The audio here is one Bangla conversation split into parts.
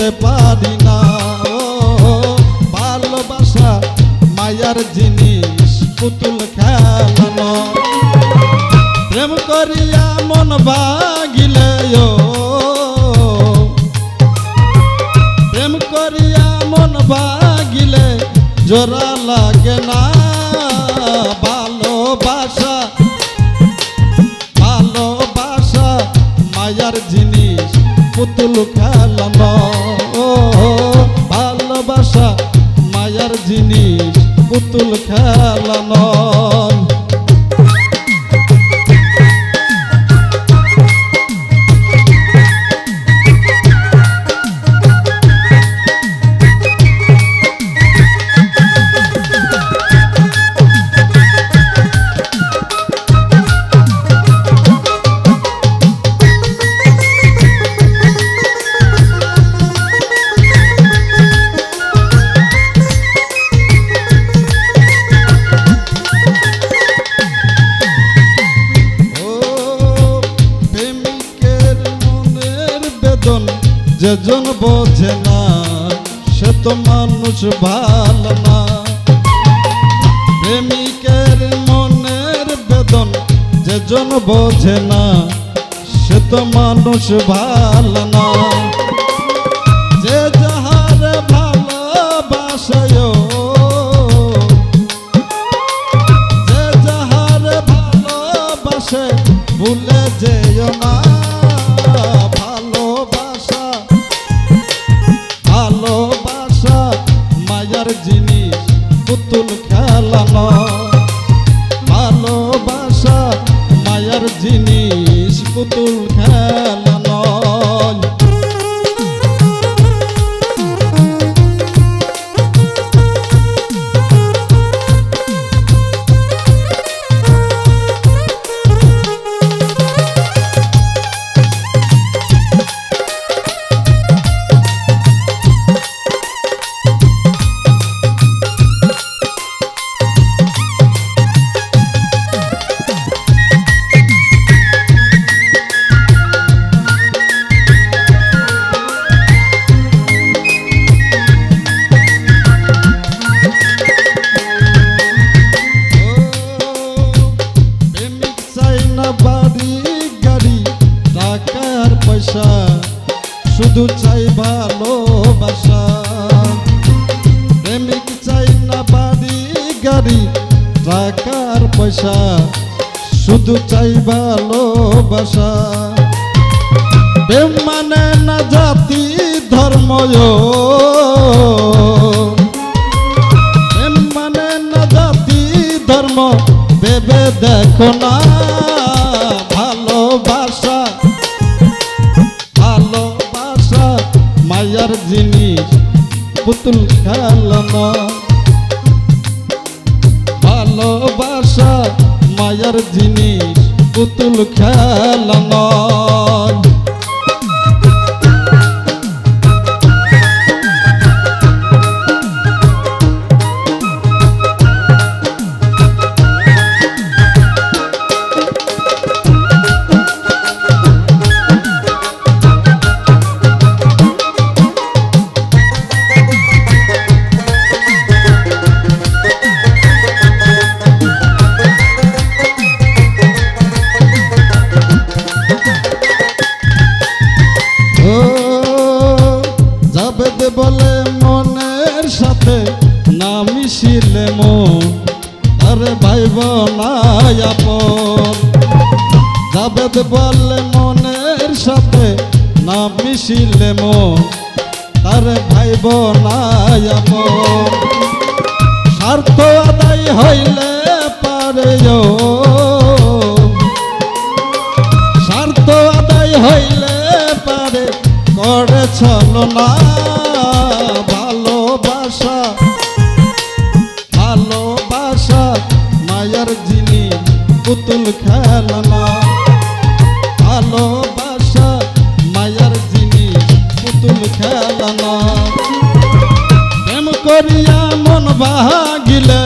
ভুলতে পারি না। ও ভালোবাসা মায়ার জিনিস, পুতুল খেলানো। প্রেম করিয়া মন ভাগিলে, ও প্রেম করিয়া মন ভাগিলে জোড়া লাগে না। ভালোবাসা ভালোবাসা মায়ার জিনিস, পুতুল খেলানো। ও ভালোবাসা মায়ার জিনিস, পুতুল খেলানো। যেজন বোঝে না সে তো মানুষ ভালো না। প্রেমিকের মনের বেদন যেজন বোঝে না সে তো মানুষ ভালো না। যে যাহার ভালোবাসে, যে যাহার ভালোবাসে ভুলে যেও না। ভালোবাসা মায়ার জিনিস, পুতুল খেলানো। ভালোবাসা মায়ার জিনিস, পুতুল খেলানো। শুধু চাই ভালোবাসা। প্রেমিক চাই না বাড়ি গাড়ি টাকার পয়সা, শুধু চাই ভালোবাসা। প্রেম মানে না জাতি ধর্ম, প্রেম মানে না জাতি ধর্ম, ভেবে দেখো না। ভালোবাসা ভালোবাসা মায়ার জিনিস, পুতুল খেলানো। ভালোবাসা মায়ার জিনিস, পুতুল খেলানো। বলে মনের সাথে না মিশিলে মন, আরে ভাইব না আপন। জাবেদ বলে মনের সাথে না মিশিলে মন, আরে ভাইব না আপন। স্বার্থ আদায় হইলে পারে, স্বার্থ আদায় হইলে পারে করে ছলনা। ভালোবাসা ভালোবাসা মায়ার জিনিস, পুতুল খেলানো। ভালোবাসা মায়ার জিনিস, পুতুল খেলানো। প্রেম করিয়া মন ভাগিলে,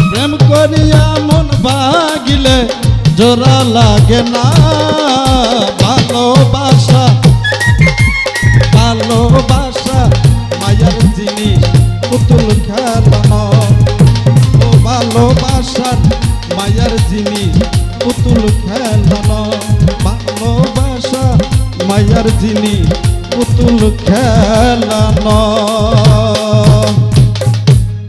প্রেম করিয়া মন ভাগিলে জোড়া লাগে না ভালোবাসা ভালোবাসা মায়ার জিনিস পুতুল খেলানো ও ভালোবাসার মায়ার জিনিস পুতুল খেলানো ভালোবাসা মায়ার জিনিস পুতুল খেলানো